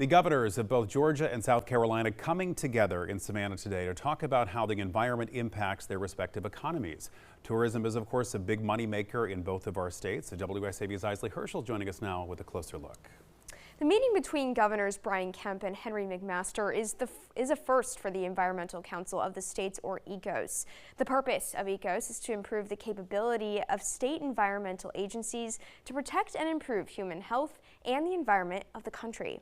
The governors of both Georgia and South Carolina coming together in Savannah today to talk about how the environment impacts their respective economies. Tourism is, of course, a big moneymaker in both of our states. WSAV's Isley Herschel joining us now with a closer look. The meeting between Governors Kemp and Henry McMaster is a first for the Environmental Council of the States, or ECOS. The purpose of ECOS is to improve the capability of state environmental agencies to protect and improve human health and the environment of the country.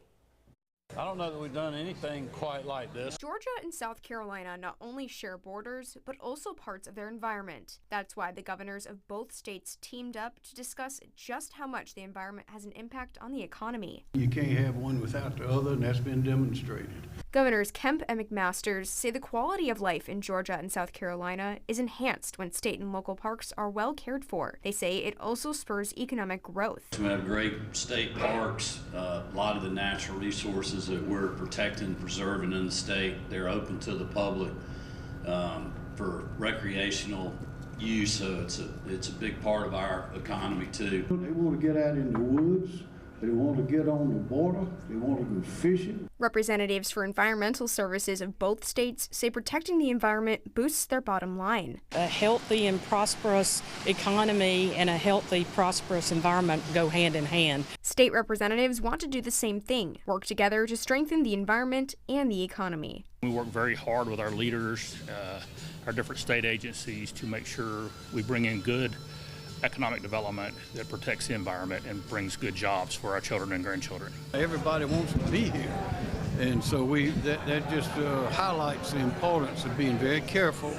I don't know that we've done anything quite like this. Georgia and South Carolina not only share borders, but also parts of their environment. That's why the governors of both states teamed up to discuss just how much the environment has an impact on the economy. You can't have one without the other, and that's been demonstrated. Governors Kemp and McMaster say the quality of life in Georgia and South Carolina is enhanced when state and local parks are well cared for. They say it also spurs economic growth. We have great state parks, a lot of the natural resources that we're protecting and preserving in the state. They're open to the public for recreational use, so it's a big part of our economy too. They want to get out in the woods. They want to get on the border. They want to go fishing. Representatives for environmental services of both states say protecting the environment boosts their bottom line. A healthy and prosperous economy and a healthy, prosperous environment go hand in hand. State representatives want to do the same thing, work together to strengthen the environment and the economy. We work very hard with our leaders, our different state agencies, to make sure we bring in good economic development that protects the environment and brings good jobs for our children and grandchildren. Everybody wants to be here, and so that just highlights the importance of being very careful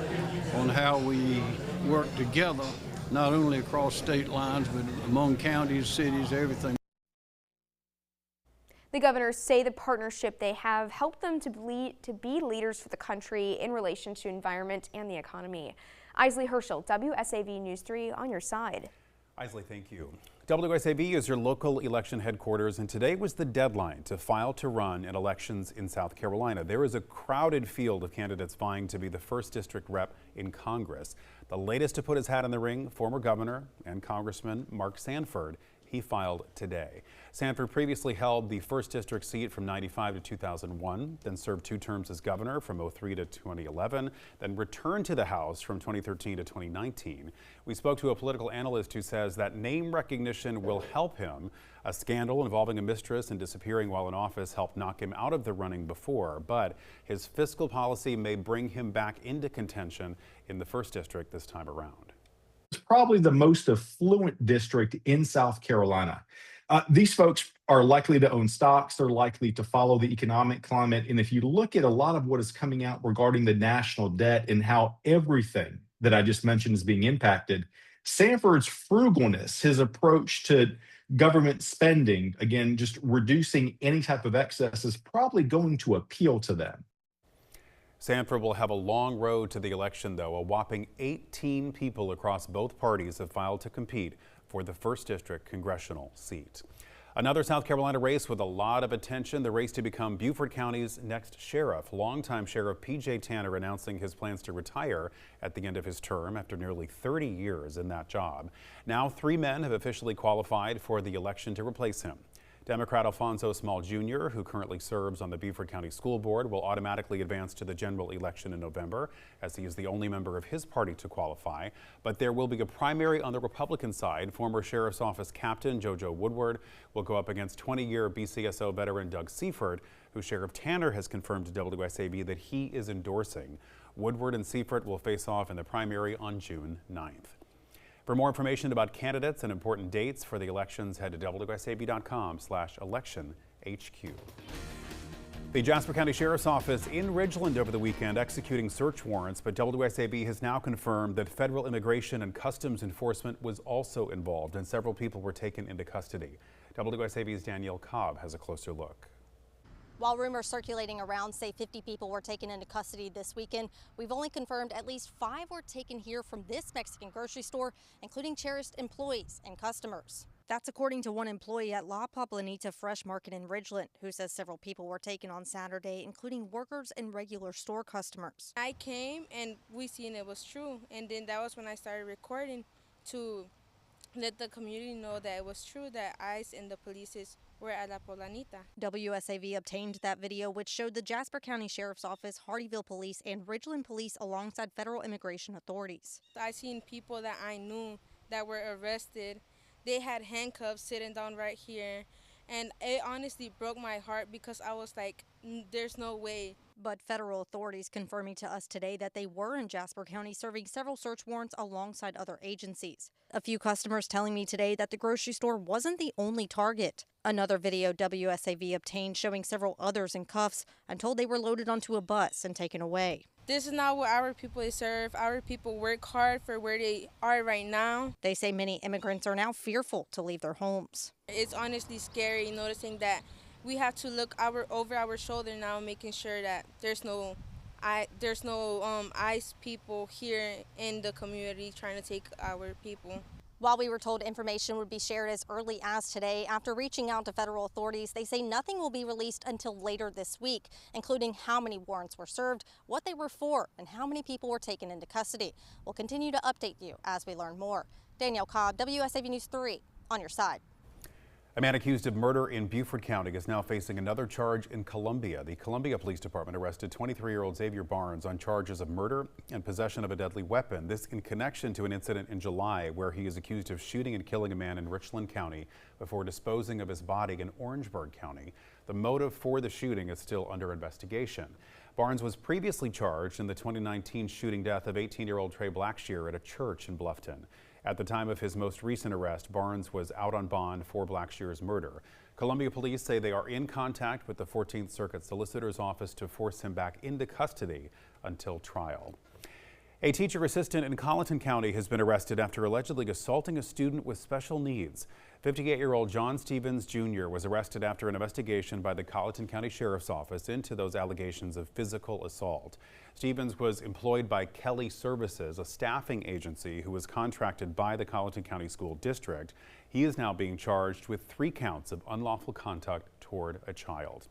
on how we work together, not only across state lines, but among counties, cities, everything. The governors say the partnership they have helped them to be leaders for the country in relation to environment and the economy. Isley Herschel, WSAV News 3 on your side. Isley, thank you. WSAV is your local election headquarters, and today was the deadline to file to run in elections in South Carolina. There is a crowded field of candidates vying to be the 1st District rep in Congress. The latest to put his hat in the ring, former Governor and Congressman Mark Sanford. He filed today. Sanford previously held the 1st District seat from 95 to 2001, then served 2 terms as governor from 03 to 2011, then returned to the House from 2013 to 2019. We spoke to a political analyst who says that name recognition will help him. A scandal involving a mistress and disappearing while in office helped knock him out of the running before, but his fiscal policy may bring him back into contention in the 1st District this time around. It's probably the most affluent district in South Carolina. These folks are likely to own stocks. They're likely to follow the economic climate. And if you look at a lot of what is coming out regarding the national debt and how everything that I just mentioned is being impacted, Sanford's frugalness, his approach to government spending, again, just reducing any type of excess, is probably going to appeal to them. Sanford will have a long road to the election, though. A whopping 18 people across both parties have filed to compete for the 1st District congressional seat. Another South Carolina race with a lot of attention, the race to become Beaufort County's next sheriff. Longtime Sheriff P.J. Tanner announcing his plans to retire at the end of his term after nearly 30 years in that job. Now 3 men have officially qualified for the election to replace him. Democrat Alfonso Small Jr., who currently serves on the Beaufort County School Board, will automatically advance to the general election in November, as he is the only member of his party to qualify. But there will be a primary on the Republican side. Former Sheriff's Office Captain JoJo Woodward will go up against 20-year BCSO veteran Doug Seifert, who Sheriff Tanner has confirmed to WSAV that he is endorsing. Woodward and Seifert will face off in the primary on June 9th. For more information about candidates and important dates for the elections, head to WSAV.com/electionHQ. The Jasper County Sheriff's Office in Ridgeland over the weekend executing search warrants, but WSAV has now confirmed that federal immigration and customs enforcement was also involved, and several people were taken into custody. WSAV's Danielle Cobb has a closer look. While rumors circulating around say 50 people were taken into custody this weekend, we've only confirmed at least 5 were taken here from this Mexican grocery store, including cherished employees and customers. That's according to one employee at La Poblanita Fresh Market in Ridgeland, who says several people were taken on Saturday, including workers and regular store customers. I came and we seen it was true, and then that was when I started recording to let the community know that it was true, that ICE and the police were at La Poblanita. WSAV obtained that video, which showed the Jasper County Sheriff's Office, Hardeeville Police, and Ridgeland Police alongside federal immigration authorities. I seen people that I knew that were arrested. They had handcuffs sitting down right here. And it honestly broke my heart because I was like, there's no way. But federal authorities confirming to us today that they were in Jasper County serving several search warrants alongside other agencies. A few customers telling me today that the grocery store wasn't the only target. Another video WSAV obtained showing several others in cuffs and told they were loaded onto a bus and taken away. This is not what our people deserve. Our people work hard for where they are right now. They say many immigrants are now fearful to leave their homes. It's honestly scary noticing that we have to look over our shoulder now, making sure that there's no ICE people here in the community trying to take our people. While we were told information would be shared as early as today, after reaching out to federal authorities, they say nothing will be released until later this week, including how many warrants were served, what they were for, and how many people were taken into custody. We'll continue to update you as we learn more. Danielle Cobb, WSAV News 3, on your side. A man accused of murder in Beaufort County is now facing another charge in Columbia. The Columbia Police Department arrested 23-year-old Xavier Barnes on charges of murder and possession of a deadly weapon. This in connection to an incident in July where he is accused of shooting and killing a man in Richland County before disposing of his body in Orangeburg County. The motive for the shooting is still under investigation. Barnes was previously charged in the 2019 shooting death of 18-year-old Trey Blackshear at a church in Bluffton. At the time of his most recent arrest, Barnes was out on bond for Blackshear's murder. Columbia police say they are in contact with the 14th Circuit Solicitor's Office to force him back into custody until trial. A teacher assistant in Colleton County has been arrested after allegedly assaulting a student with special needs. 58-year-old John Stevens Jr. was arrested after an investigation by the Colleton County Sheriff's Office into those allegations of physical assault. Stevens was employed by Kelly Services, a staffing agency who was contracted by the Colleton County School District. He is now being charged with 3 counts of unlawful conduct toward a child.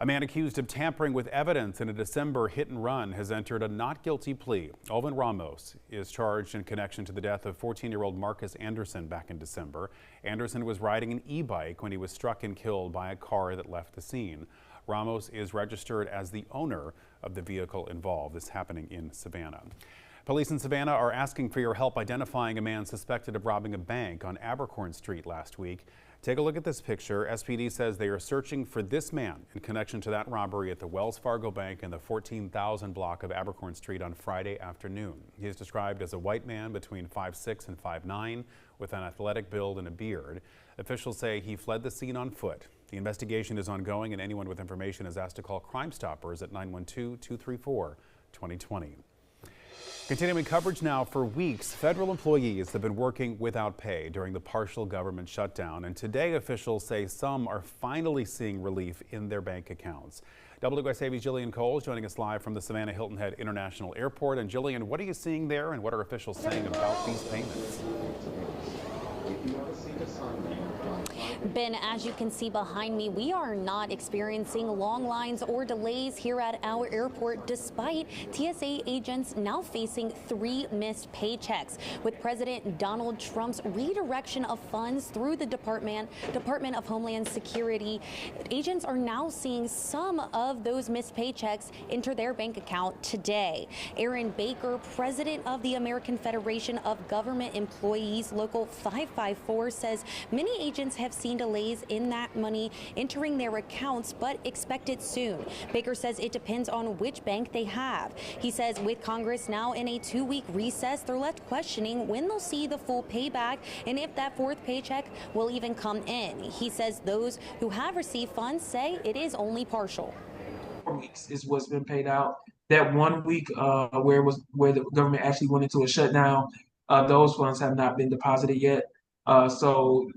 A man accused of tampering with evidence in a December hit and run has entered a not guilty plea. Alvin Ramos is charged in connection to the death of 14-year-old Marcus Anderson back in December. Anderson was riding an e-bike when he was struck and killed by a car that left the scene. Ramos is registered as the owner of the vehicle involved. This happening in Savannah. Police in Savannah are asking for your help identifying a man suspected of robbing a bank on Abercorn Street last week. Take a look at this picture. SPD says they are searching for this man in connection to that robbery at the Wells Fargo Bank in the 14,000 block of Abercorn Street on Friday afternoon. He is described as a white man between 5'6" and 5'9", with an athletic build and a beard. Officials say he fled the scene on foot. The investigation is ongoing, and anyone with information is asked to call Crime Stoppers at 912-234-2020. Continuing coverage now. For weeks, federal employees have been working without pay during the partial government shutdown, and today officials say some are finally seeing relief in their bank accounts. WSAV's Jillian Coles joining us live from the Savannah Hilton Head International Airport. And Jillian, what are you seeing there, and what are officials saying about these payments? Ben, as you can see behind me, we are not experiencing long lines or delays here at our airport, despite TSA agents now facing 3 missed paychecks. With President Donald Trump's redirection of funds through the Department of Homeland Security, agents are now seeing some of those missed paychecks enter their bank account today. Aaron Baker, president of the American Federation of Government Employees, Local 554, says many agents have seen delays in that money entering their accounts, but expect it soon. Baker says it depends on which bank they have. He says with Congress now in a 2-week recess, they're left questioning when they'll see the full payback and if that 4th paycheck will even come in. He says those who have received funds say it is only partial. 4 weeks is what's been paid out. That 1 week where the government actually went into a shutdown, those funds have not been deposited yet. So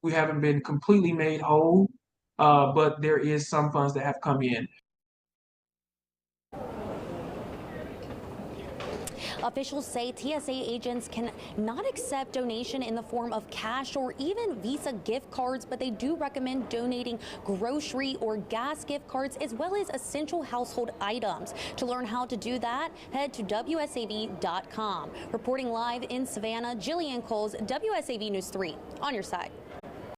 we haven't been completely made whole, but there is some funds that have come in. Officials say TSA agents can not accept donation in the form of cash or even Visa gift cards, but they do recommend donating grocery or gas gift cards as well as essential household items. To learn how to do that, head to WSAV.com. Reporting live in Savannah, Jillian Coles, WSAV News 3, on your side.